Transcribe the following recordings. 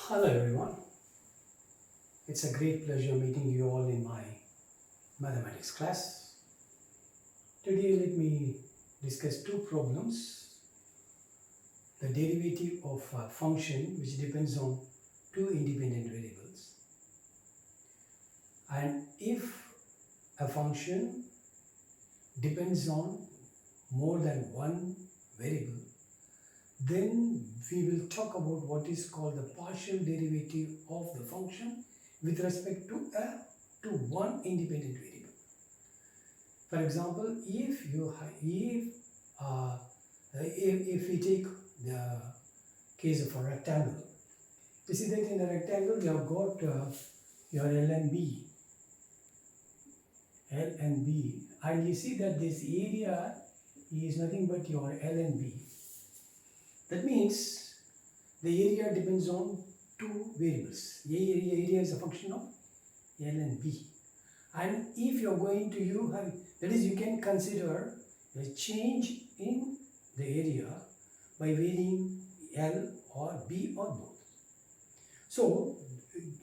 Hello everyone. It's a great pleasure meeting you all in my mathematics class. Today let me discuss two problems. The derivative of a function which depends on two independent variables. And if a function depends on more than one variable, then we will talk about what is called the partial derivative of the function with respect to one independent variable. For example, if we take the case of a rectangle, you see that in a rectangle you have got your L and B, and you see that this area is nothing but your L and B. That means the area depends on two variables. Area is a function of L and B. And if you are going to that is, you can consider a change in the area by varying L or B or both. So,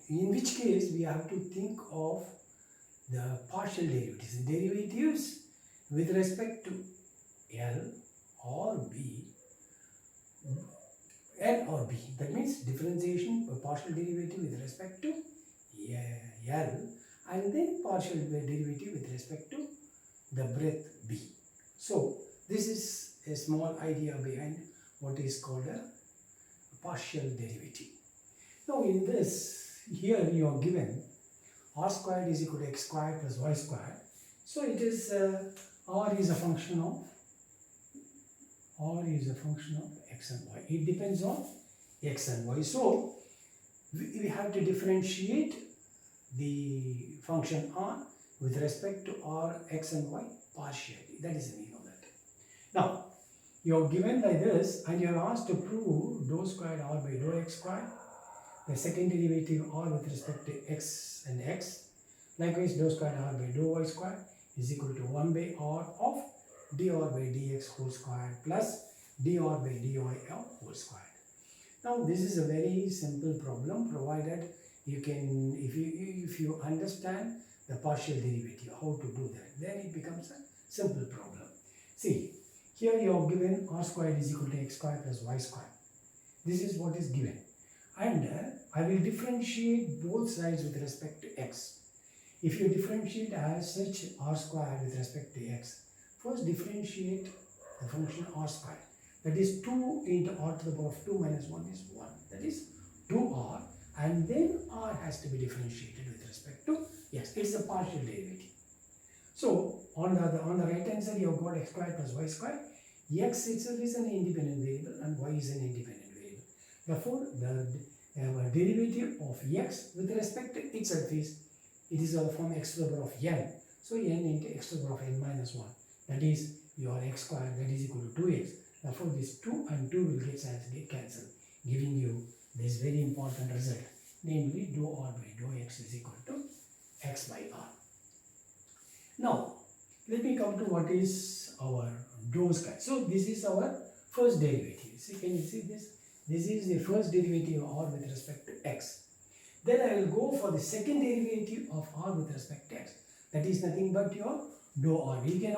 in which case we have to think of the partial derivatives with respect to L or B. L or B. That means differentiation or partial derivative with respect to L, and then partial derivative with respect to the breadth B. So this is a small idea behind what is called a partial derivative. Now in this, here you are given r squared is equal to x squared plus y squared. So it is r is a function of x and y. It depends on x and y. So we have to differentiate the function r with respect to r, x and y partially. That is the meaning of that. Now, you are given like this and you are asked to prove dou squared r by dou x squared, the second derivative r with respect to x and x. Likewise, dou squared r by dou y squared is equal to 1 by r of dr by dx whole squared plus dr by dy whole squared. Now this is a very simple problem, provided you can, if you understand the partial derivative, how to do that, then it becomes a simple problem. See, here you are given r squared is equal to x squared plus y squared. This is what is given, and I will differentiate both sides with respect to x. If you differentiate as such r squared with respect to x, first differentiate the function r squared. That is 2 into r to the power of 2 minus 1 is 1. That is 2r, and then r has to be differentiated with respect to x. It is a partial derivative. So on the right hand side you have got x squared plus y squared. X itself is an independent variable and y is an independent variable. Therefore, the derivative of x with respect to itself is of the form x to the power of n. So n into x to the power of n minus 1. That is your x squared, that is equal to 2x. Therefore, this 2 and 2 will get cancelled, giving you this very important result, namely dou r by dou x is equal to x by r. Now, let me come to what is our dou squared. So, this is our first derivative. See, can you see this? This is the first derivative of r with respect to x. Then I will go for the second derivative of r with respect to x. That is nothing but your dou r. You can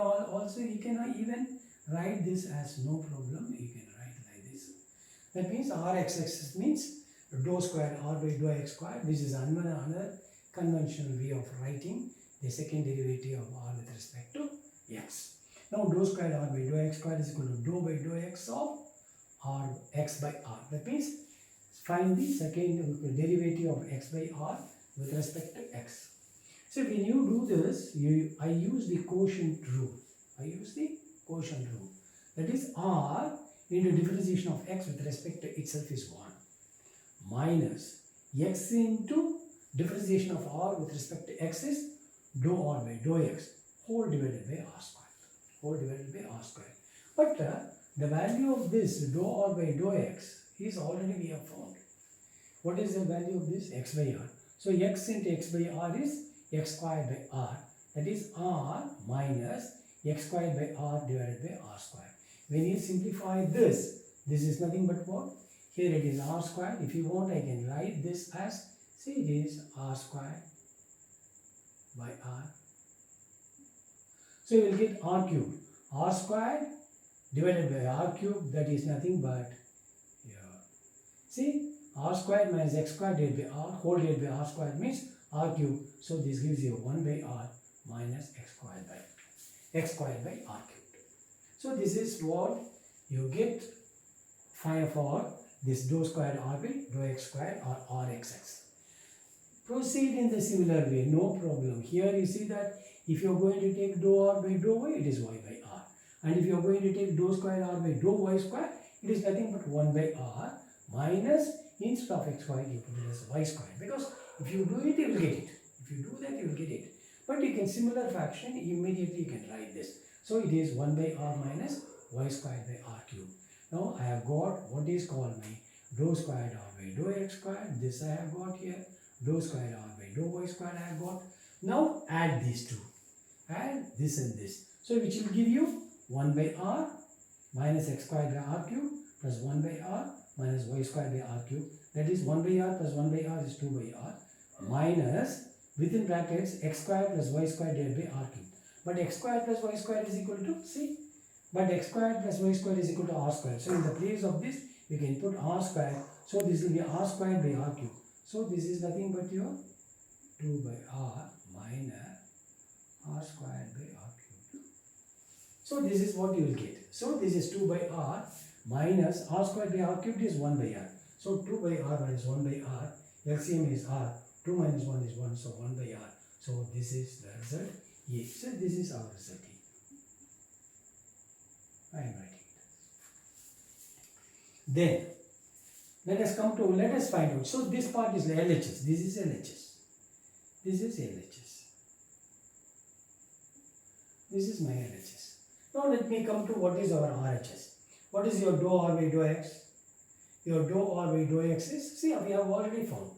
even write this as no problem. You can write like this. That means r x means dou squared r by dou x squared. This is another conventional way of writing the second derivative of r with respect to x. Now dou squared r by dou x squared is equal to dou by dou x of r x by r. That means find the second derivative of x by r with respect to x. So when you do this, I use the quotient rule. That is r into differentiation of x with respect to itself is 1 minus x into differentiation of r with respect to x is dou r by dou x whole divided by r squared. But the value of this dou r by dou x is already we have found. What is the value of this? X by r. So x into x by r is x squared by r. That is r minus x squared by r divided by r squared. When you simplify this is nothing but what? Here it is r squared. If you want, I can write this as, see, it is r squared by r. So you will get r cubed. R squared divided by r cubed, that is nothing but, yeah. See, r squared minus x squared divided by r whole divided by r squared means r cubed. So this gives you 1 by r minus x squared by r cubed. So this is what you get for this dou squared r by dou x squared or rxx. Proceed in the similar way, no problem. Here you see that if you are going to take dou r by dou y, it is y by r. And if you are going to take dou squared r by dou y squared, it is nothing but 1 by r minus, instead of x squared, you put it as y squared. Because if you do it, you will get it. If you do that, you will get it. But you can similar fraction, immediately you can write this. So it is 1 by r minus y squared by r cubed. Now I have got what is called my dou squared r by dou x squared. This I have got here. Dou squared r by dou y squared I have got. Now add these two. Add this and this. So which will give you 1 by r minus x squared by r cubed plus 1 by r minus y squared by r cubed. That is 1 by r plus 1 by r is 2 by r minus within brackets x squared plus y squared divided by r cubed. But x squared plus y squared is equal to, see, but x squared plus y squared is equal to r squared. So in the place of this, we can put r squared. So this will be r squared by r cubed. So this is nothing but your 2 by r minus r squared by r cubed. So this is what you will get. So this is 2 by r minus r squared by r cubed is 1 by r. So 2 by r minus 1 by r. LCM is r. 2 minus 1 is 1. So 1 by r. So this is the result. Yes. So this is our result. I am writing it. Then let us find out. So this part is LHS. This is LHS. This is LHS. This is my LHS. Now let me come to what is our RHS. What is your dou r by dou x? Your dou r by dou x is, see, we have already found.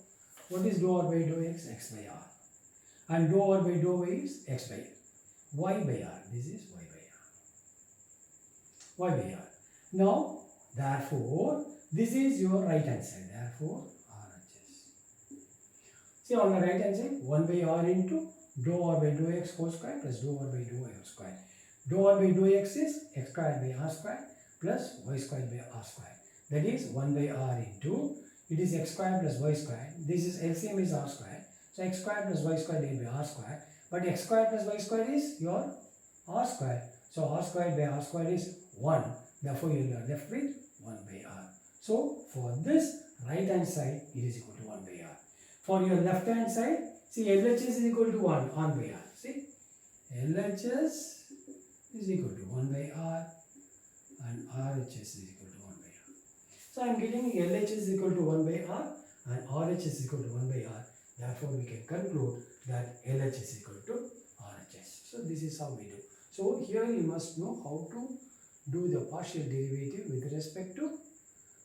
What is dou r by dou x? X by r. And dou r by dou y is x by y by r. This is y by r. Y by r. Now, therefore, this is your right hand side. Therefore, RHS. See, on the right hand side, 1 by r into dou r by dou x whole square plus dou r by dou y whole square. Dou r by dou x is x squared by r square plus y squared by r square. That is 1 by r into, it is x squared plus y squared. This is LCM is r squared. So x squared plus y squared divided by r squared. But x squared plus y squared is your r squared. So r squared by r squared is 1. Therefore, you are left with 1 by r. So for this right hand side, it is equal to 1 by r. For your left hand side, see, LHS is equal to 1 by r. See, LHS is equal to 1 by r and RHS is equal to 1 by r. So I am getting LHS is equal to 1 by r and RHS is equal to 1 by r. Therefore, we can conclude that LHS is equal to RHS. So this is how we do. So here you must know how to do the partial derivative with respect to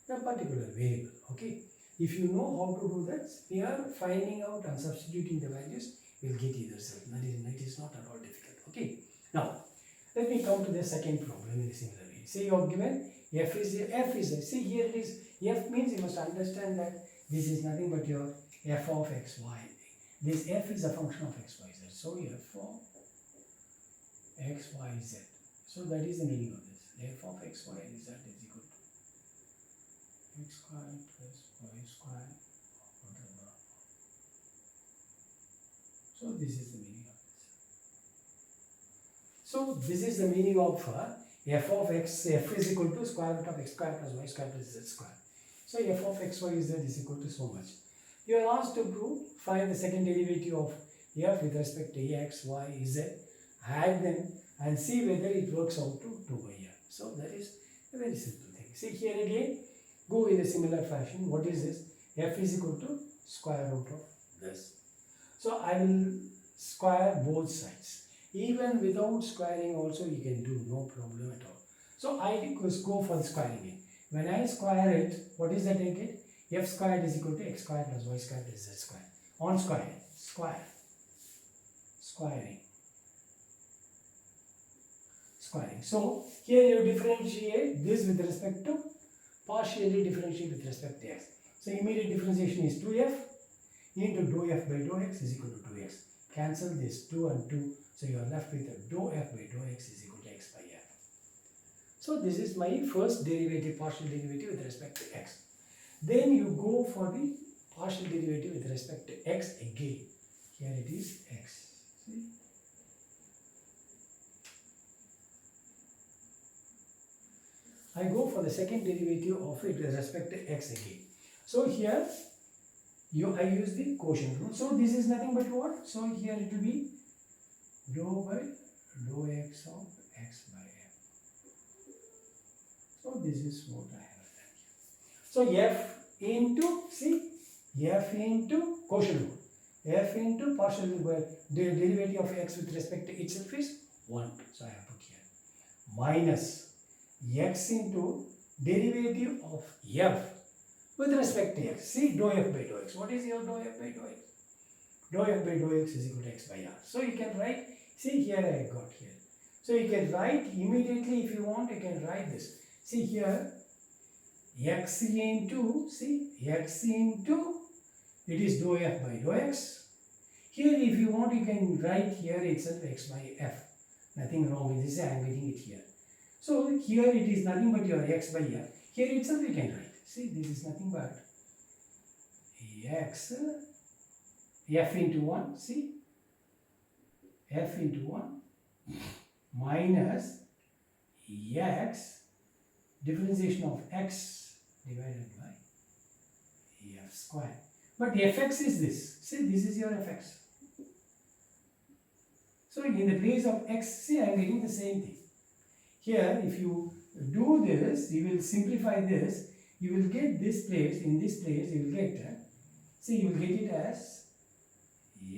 the particular variable. Okay. If you know how to do that, here finding out and substituting the values will get you the result. That is not at all difficult. Okay. Now, let me come to the second problem in a similar way. Say you have given f is see here it is, f means you must understand that this is nothing but your f of x, y. This f is a function of x, y, z. So f of x, y, z. So that is the meaning of this. F of x, y, z is equal to x squared plus y squared whatever. So this is the meaning of this. So this is the meaning of f of x, f is equal to square root of x squared plus y squared plus z squared. So f of x, y, z is equal to so much. You are asked to find the second derivative of f with respect to x, y, z, add them and see whether it works out to 2 by r. So that is a very simple thing. See here again, go in a similar fashion. What is this? F is equal to square root of this. So I will square both sides. Even without squaring also you can do, no problem at all. So I go for the squaring it. When I square it, what is that I get? F squared is equal to x squared plus y squared plus z squared. On squaring, squaring. So here you differentiate this with respect to partially differentiate with respect to x. So immediate differentiation is 2f into dou f by dou x is equal to 2x. Cancel this 2 and 2. So you are left with a dou f by dou x is equal to x by f. So this is my first derivative, partial derivative with respect to x. Then you go for the partial derivative with respect to x again. Here it is x. See? I go for the second derivative of it with respect to x again. So here I use the quotient rule. So this is nothing but what? So here it will be dou by dou x of x by f. So this is what I have done here. So f into, see, f into quotient rule. F into partial derivative of x with respect to itself is 1. So I have put here. Minus x into derivative of f with respect to x. See, dou f by dou x. What is your dou f by dou x? Dou f by dou x is equal to x by r. So you can write, see here I got here. So you can write immediately if you want, you can write this. See here, x into, see, x into, it is dou f by dou x. Here if you want, you can write here itself x by f. Nothing wrong with this, I am getting it here. So here it is nothing but your x by f. Here itself you can write. See, this is nothing but x, f into 1, see, f into 1 minus x, differentiation of x divided by f square. But fx is this. See, this is your fx. So in the place of x, see, I am getting the same thing. Here, if you do this, you will simplify this. You will get this place, in this place, you will get, see, you will get it as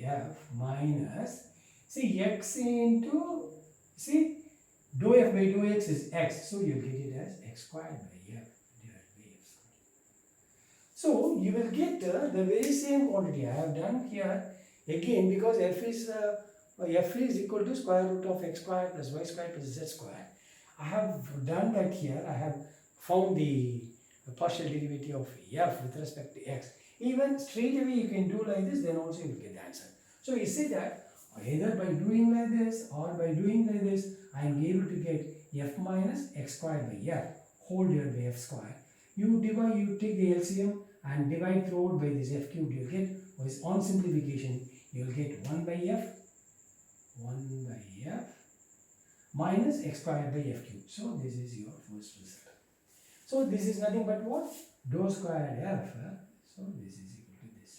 f minus, see, x into, see, dou f by dou x is x. So you will get it as x squared by f divided by f squared. So you will get the very same quantity I have done here again, because f is equal to square root of x squared plus y squared plus z squared. I have done that here. I have found the partial derivative of f with respect to x. Even straight away you can do like this, then also you will get the answer. So you see that either by doing like this or by doing like this, I am able to get f minus x squared by f whole divided by f squared. You divide, you take the LCM and divide throughout by this f cubed. You will get, on simplification, you will get 1 by f minus x squared by f cubed. So this is your first result. So this is nothing but what? Dou squared f. So this is equal to this.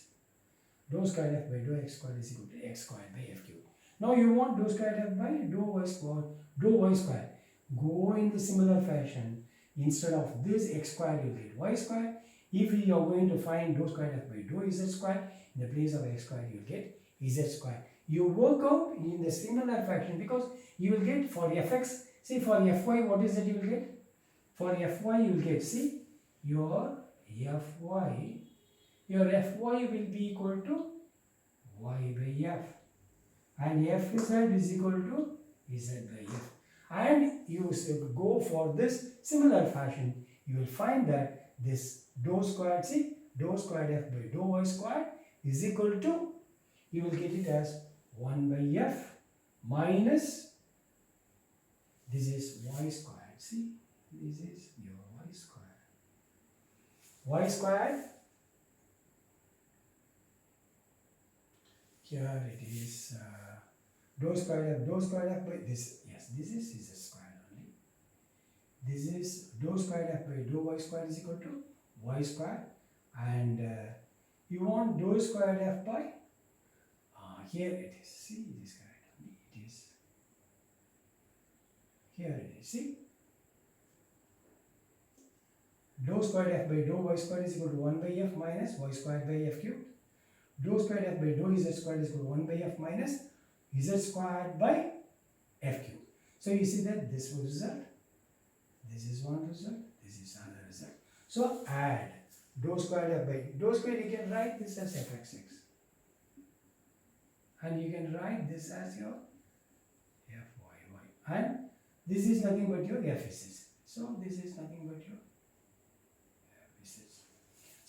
Dou squared f by dou x squared is equal to x squared by f cubed. Now you want dou squared f by dou y squared. Go in the similar fashion. Instead of this x squared, you get y squared. If you are going to find dou squared f by dou z squared, in the place of x squared, you get z squared. You work out in the similar fashion, because you will get for fx, see, for fy, what is it you will get? For fy, you will get, see, your fy will be equal to y by f, and fz is equal to z by f. And you go for this similar fashion, you will find that this dou squared, see, dou squared f by dou y squared is equal to, you will get it as 1 by f minus, this is y squared, see, this is your y squared. Y squared, here it is dou squared f by this, yes, this is z squared only. This is dou squared f by dou y squared is equal to y squared, and you want dou squared f by, here it is, see, this kind only, it is, here it is, see, dou squared f by dou y squared is equal to 1 by f minus y squared by f cubed. Dou squared f by dou z squared is equal to 1 by f minus z squared by f cubed. So you see that this was result, this is one result, this is another result. So add dou squared f by dou squared, you can write this as fxx, and you can write this as your fyy, and this is nothing but your fss. So this is nothing but your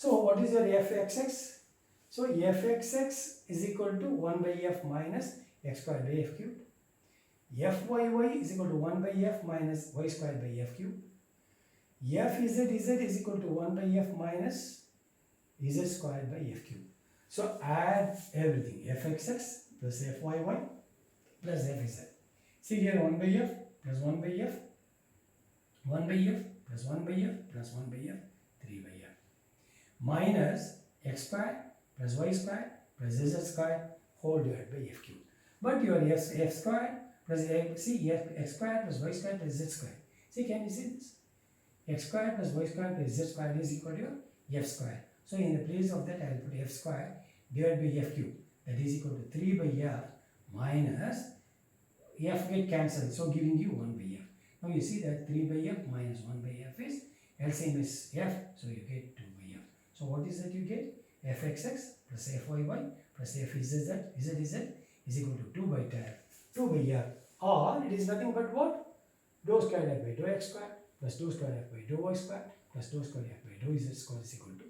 So what is your fxx? So fxx is equal to 1 by f minus x squared by f cubed. Fyy is equal to 1 by f minus y squared by f cubed. Fzz is equal to 1 by f minus z squared by f cubed. So add everything, fxx plus fyy plus fz. See here 1 by f plus 1 by f, 1 by f plus 1 by f plus 1 by f, 3 by f. Minus x squared plus y squared plus z squared whole divided by f cubed. But your f squared plus x squared plus y squared plus z squared. See, can you see this? X squared plus y squared plus z squared is equal to your f squared. So in the place of that I will put f squared divided by f cubed. That is equal to 3 by f minus f get cancelled, so giving you 1 by f. Now you see that 3 by f minus 1 by f is LCM is f, so you get 2 by f. So what is that you get? fxx plus fyy plus fzz is equal to 2 by 2 by f, or it is nothing but what? Dou squared f by dou x squared plus dou squared f by dou y squared plus dou squared f by dou z squared is equal to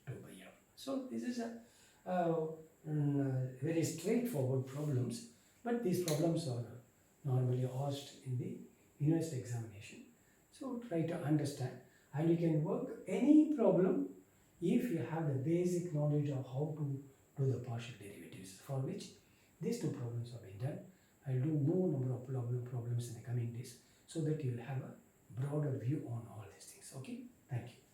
2 by f. So this is a very straightforward problems, but these problems are normally asked in the university examination. So try to understand, and you can work any problem if you have the basic knowledge of how to do the partial derivatives, for which these two problems have been done. I will do more number of problems in the coming days so that you will have a broader view on all these things. Okay, thank you.